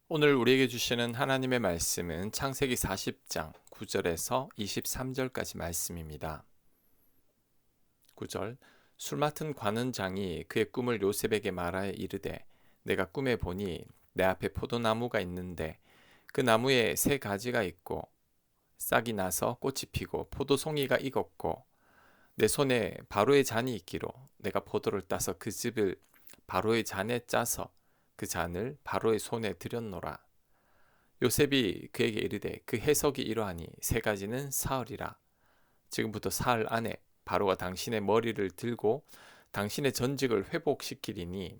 오늘 우리에게 주시는 하나님의 말씀은 창세기 40장 9절에서 23절까지 말씀입니다. 9절 술 맡은 관원장이 그의 꿈을 요셉에게 말하여 이르되 내가 꿈에 보니 내 앞에 포도나무가 있는데 그 나무에 세 가지가 있고 싹이 나서 꽃이 피고 포도송이가 익었고 내 손에 바로의 잔이 있기로 내가 포도를 따서 그 즙을 바로의 잔에 짜서 그 잔을 바로의 손에 들였노라. 요셉이 그에게 이르되 그 해석이 이러하니 세 가지는 사흘이라. 지금부터 사흘 안에 바로가 당신의 머리를 들고 당신의 전직을 회복시키리니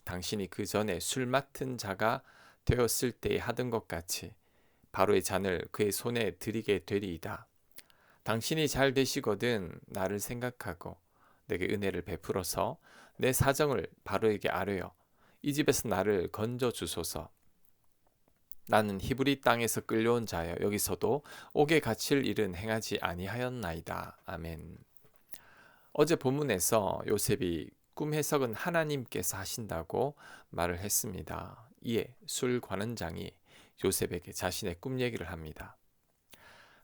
당신이 그 전에 술 맡은 자가 되었을 때에 하던 것 같이 바로의 잔을 그의 손에 드리게 되리이다. 당신이 잘 되시거든 나를 생각하고 내게 은혜를 베풀어서 내 사정을 바로에게 아뢰어 이 집에서 나를 건져 주소서. 나는 히브리 땅에서 끌려온 자여 여기서도 옥에 갇힐 일은 행하지 아니하였나이다. 아멘. 어제 본문에서 요셉이 꿈 해석은 하나님께서 하신다고 말을 했습니다. 이에 술 관원장이 요셉에게 자신의 꿈 얘기를 합니다.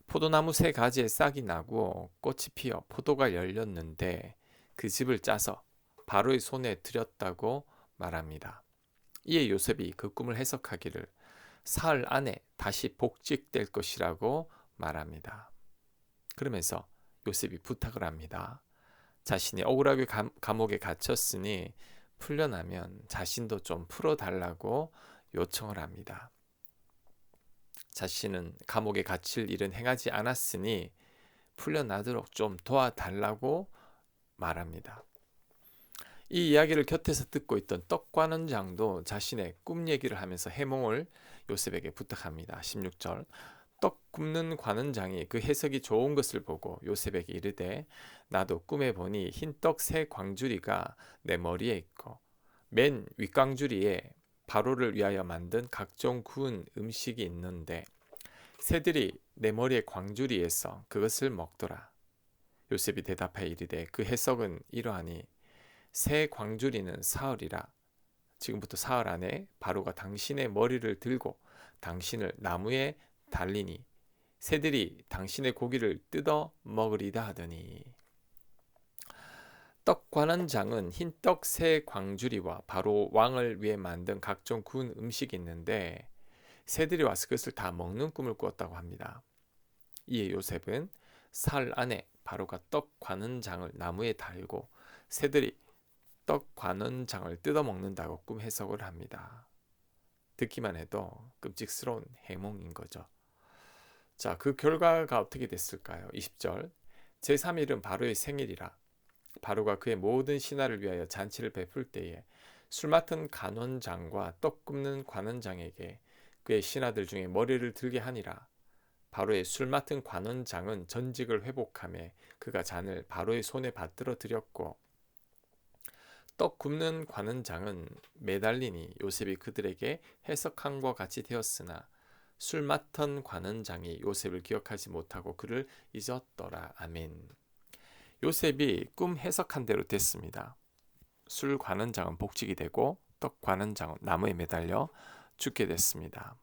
포도나무 세 가지에 싹이 나고 꽃이 피어 포도가 열렸는데 그 즙을 짜서 바로의 손에 들였다고 말합니다. 이에 요셉이 그 꿈을 해석하기를 사흘 안에 다시 복직될 것이라고 말합니다. 그러면서 요셉이 부탁을 합니다. 자신이 억울하게 감옥에 갇혔으니 풀려나면 자신도 좀 풀어달라고 요청을 합니다. 자신은 감옥에 갇힐 일은 행하지 않았으니 풀려나도록 좀 도와달라고 말합니다. 이 이야기를 곁에서 듣고 있던 떡관원장도 자신의 꿈 얘기를 하면서 해몽을 요셉에게 부탁합니다. 16절 떡 굽는 관원장이 그 해석이 좋은 것을 보고 요셉에게 이르되 나도 꿈에 보니 흰떡 세 광주리가 내 머리에 있고 맨 윗광주리에 바로를 위하여 만든 각종 구운 음식이 있는데 새들이 내 머리의 광주리에서 그것을 먹더라. 요셉이 대답하여 이르되 그 해석은 이러하니 새 광주리는 사흘이라. 지금부터 사흘 안에 바로가 당신의 머리를 들고 당신을 나무에 달리니 새들이 당신의 고기를 뜯어 먹으리다 하더니 떡관원장은 흰떡 새 광주리와 바로 왕을 위해 만든 각종 구운 음식이 있는데 새들이 와서 그것을 다 먹는 꿈을 꾸었다고 합니다. 이에 요셉은 사흘 안에 바로가 떡관원장을 나무에 달고 새들이 떡 관원장을 뜯어먹는다고 꿈 해석을 합니다. 듣기만 해도 끔찍스러운 해몽인 거죠. 자, 그 결과가 어떻게 됐을까요? 20절 제3일은 바로의 생일이라. 바로가 그의 모든 신하를 위하여 잔치를 베풀 때에 술 맡은 간원장과 떡 굽는 관원장에게 그의 신하들 중에 머리를 들게 하니라. 바로의 술 맡은 관원장은 전직을 회복하며 그가 잔을 바로의 손에 받들어 드렸고 떡 굽는 관원장은 매달리니 요셉이 그들에게 해석함과 같이 되었으나 술 맡은 관원장이 요셉을 기억하지 못하고 그를 잊었더라. 아멘. 요셉이 꿈 해석한 대로 됐습니다. 술 관원장은 복직이 되고 떡 관원장은 나무에 매달려 죽게 됐습니다.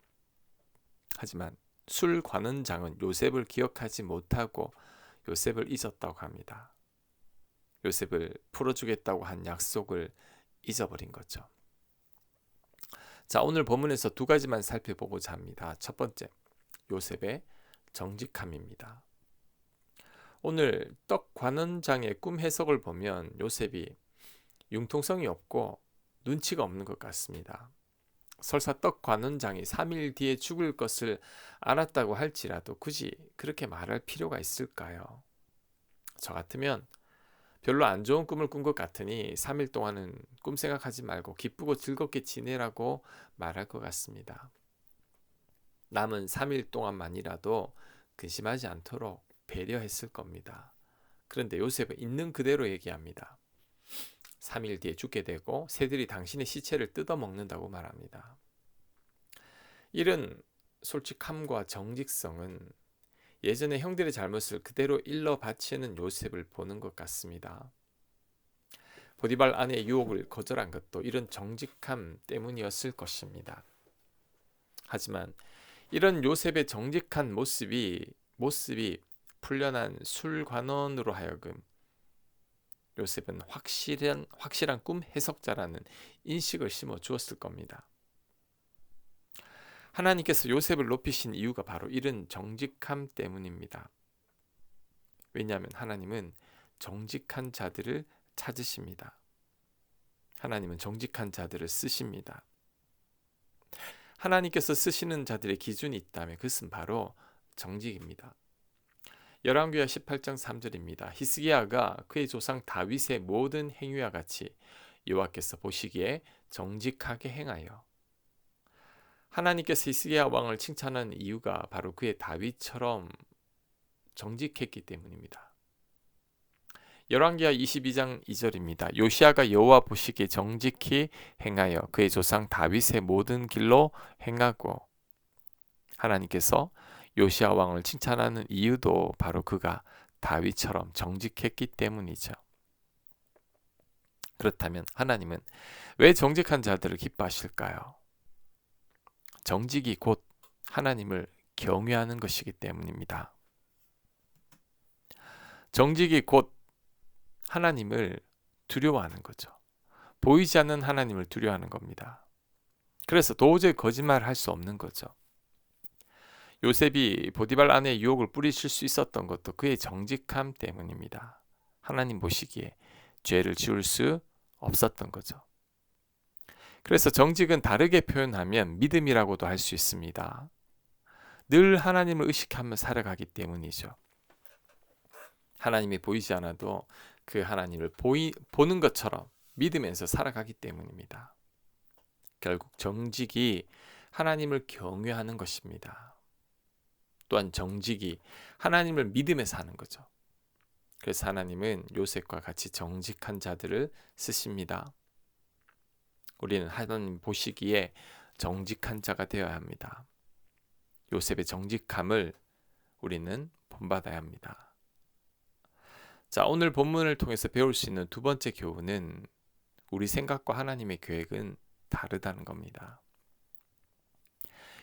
하지만 술 관원장은 요셉을 기억하지 못하고 요셉을 잊었다고 합니다. 요셉을 풀어주겠다고 한 약속을 잊어버린 거죠. 자, 오늘 본문에서 두 가지만 살펴보고자 합니다. 첫 번째, 요셉의 정직함입니다. 오늘 떡 관원장의 꿈 해석을 보면 요셉이 융통성이 없고 눈치가 없는 것 같습니다. 설사 떡 관원장이 3일 뒤에 죽을 것을 알았다고 할지라도 굳이 그렇게 말할 필요가 있을까요? 저 같으면 별로 안 좋은 꿈을 꾼 것 같으니 3일 동안은 꿈 생각하지 말고 기쁘고 즐겁게 지내라고 말할 것 같습니다. 남은 3일 동안만이라도 근심하지 않도록 배려했을 겁니다. 그런데 요셉은 있는 그대로 얘기합니다. 3일 뒤에 죽게 되고 새들이 당신의 시체를 뜯어먹는다고 말합니다. 이런 솔직함과 정직성은 예전에 형들의 잘못을 그대로 일러 바치는 요셉을 보는 것 같습니다. 보디발 아내의 유혹을 거절한 것도 이런 정직함 때문이었을 것입니다. 하지만 이런 요셉의 정직한 모습이 풀려난 술관원으로 하여금 요셉은 확실한 꿈 해석자라는 인식을 심어 주었을 겁니다. 하나님께서 요셉을 높이신 이유가 바로 이런 정직함 때문입니다. 왜냐하면 하나님은 정직한 자들을 찾으십니다. 하나님은 정직한 자들을 쓰십니다. 하나님께서 쓰시는 자들의 기준이 있다면 그것은 바로 정직입니다. 열왕기하 18장 3절입니다. 히스기야가 그의 조상 다윗의 모든 행위와 같이 여호와께서 보시기에 정직하게 행하여. 하나님께서 히스기야 왕을 칭찬한 이유가 바로 그의 다윗처럼 정직했기 때문입니다. 열왕기하 22장 2절입니다. 요시야가 여호와 보시기에 정직히 행하여 그의 조상 다윗의 모든 길로 행하고. 하나님께서 요시야 왕을 칭찬하는 이유도 바로 그가 다윗처럼 정직했기 때문이죠. 그렇다면 하나님은 왜 정직한 자들을 기뻐하실까요? 정직이 곧 하나님을 경외하는 것이기 때문입니다. 정직이 곧 하나님을 두려워하는 거죠. 보이지 않는 하나님을 두려워하는 겁니다. 그래서 도저히 거짓말을 할 수 없는 거죠. 요셉이 보디발 아내의 유혹을 뿌리칠 수 있었던 것도 그의 정직함 때문입니다. 하나님 보시기에 죄를 지을 수 없었던 거죠. 그래서 정직은 다르게 표현하면 믿음이라고도 할 수 있습니다. 늘 하나님을 의식하며 살아가기 때문이죠. 하나님이 보이지 않아도 그 하나님을 보는 것처럼 믿으면서 살아가기 때문입니다. 결국 정직이 하나님을 경외하는 것입니다. 또한 정직이 하나님을 믿으면서 하는 거죠. 그래서 하나님은 요셉과 같이 정직한 자들을 쓰십니다. 우리는 하나님 보시기에 정직한 자가 되어야 합니다. 요셉의 정직함을 우리는 본받아야 합니다. 자, 오늘 본문을 통해서 배울 수 있는 두 번째 교훈은 우리 생각과 하나님의 계획은 다르다는 겁니다.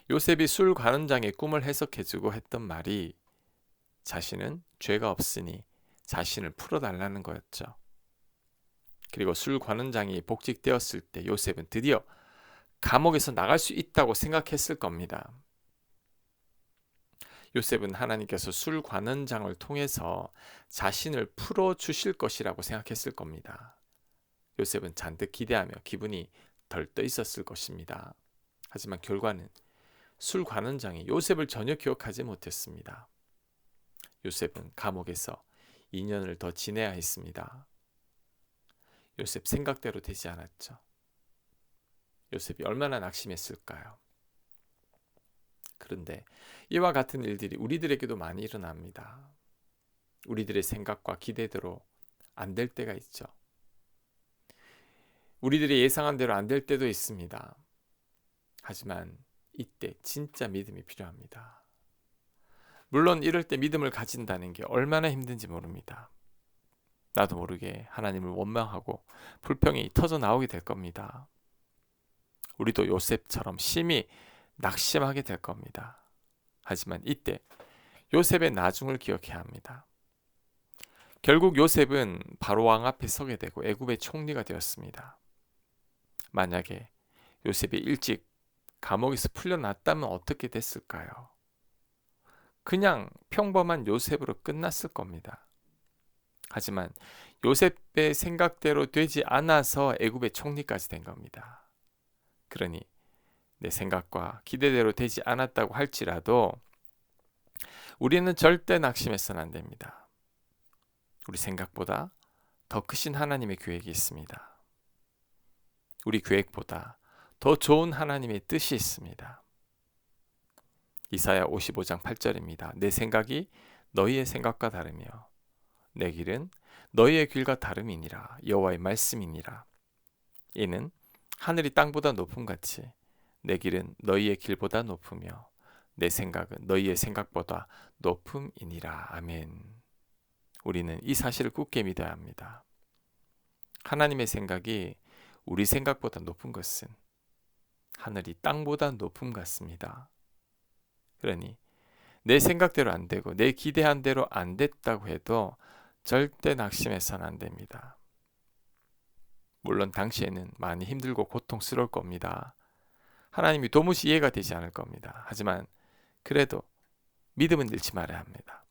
요셉이 술 관원장의 꿈을 해석해주고 했던 말이 자신은 죄가 없으니 자신을 풀어달라는 거였죠. 그리고 술 관원장이 복직되었을 때 요셉은 드디어 감옥에서 나갈 수 있다고 생각했을 겁니다. 요셉은 하나님께서 술 관원장을 통해서 자신을 풀어주실 것이라고 생각했을 겁니다. 요셉은 잔뜩 기대하며 기분이 덜떠 있었을 것입니다. 하지만 결과는 술 관원장이 요셉을 전혀 기억하지 못했습니다. 요셉은 감옥에서 2년을 더 지내야 했습니다. 요셉 생각대로 되지 않았죠. 요셉이 얼마나 낙심했을까요? 그런데 이와 같은 일들이 우리들에게도 많이 일어납니다. 우리들의 생각과 기대대로 안 될 때가 있죠. 우리들이 예상한 대로 안 될 때도 있습니다. 하지만 이때 진짜 믿음이 필요합니다. 물론 이럴 때 믿음을 가진다는 게 얼마나 힘든지 모릅니다. 나도 모르게 하나님을 원망하고 불평이 터져 나오게 될 겁니다. 우리도 요셉처럼 심히 낙심하게 될 겁니다. 하지만 이때 요셉의 나중을 기억해야 합니다. 결국 요셉은 바로 왕 앞에 서게 되고 애굽의 총리가 되었습니다. 만약에 요셉이 일찍 감옥에서 풀려났다면 어떻게 됐을까요? 그냥 평범한 요셉으로 끝났을 겁니다. 하지만 요셉의 생각대로 되지 않아서 애굽의 총리까지 된 겁니다. 그러니 내 생각과 기대대로 되지 않았다고 할지라도 우리는 절대 낙심해서는 안 됩니다. 우리 생각보다 더 크신 하나님의 계획이 있습니다. 우리 계획보다 더 좋은 하나님의 뜻이 있습니다. 이사야 55장 8절입니다. 내 생각이 너희의 생각과 다르며 내 길은 너희의 길과 다름이니라. 여호와의 말씀이니라. 이는 하늘이 땅보다 높음같이 내 길은 너희의 길보다 높으며 내 생각은 너희의 생각보다 높음이니라. 아멘. 우리는 이 사실을 굳게 믿어야 합니다. 하나님의 생각이 우리 생각보다 높은 것은 하늘이 땅보다 높음 같습니다. 그러니 내 생각대로 안 되고 내 기대한 대로 안 됐다고 해도 절대 낙심해서는 안 됩니다. 물론 당시에는 많이 힘들고 고통스러울 겁니다. 하나님이 도무지 이해가 되지 않을 겁니다. 하지만 그래도 믿음은 잃지 말아야 합니다.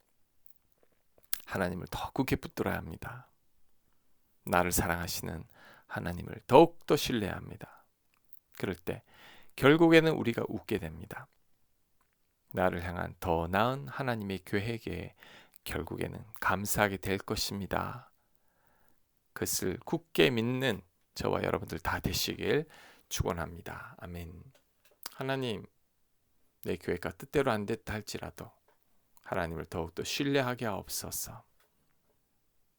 하나님을 더 굳게 붙들어야 합니다. 나를 사랑하시는 하나님을 더욱더 신뢰해야 합니다. 그럴 때 결국에는 우리가 웃게 됩니다. 나를 향한 더 나은 하나님의 계획에 결국에는 감사하게 될 것입니다. 그것을 굳게 믿는 저와 여러분들 다 되시길 축원합니다. 아멘. 하나님, 내 계획과 뜻대로 안 됐다 할지라도 하나님을 더욱더 신뢰하게 하옵소서.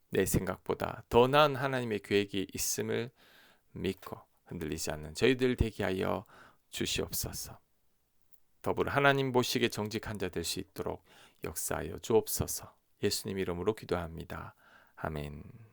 내 생각보다 더 나은 하나님의 계획이 있음을 믿고 흔들리지 않는 저희들 되게 하여 주시옵소서. 더불어 하나님 보시기에 정직한 자 될 수 있도록 역사하여 주옵소서. 예수님 이름으로 기도합니다. 아멘.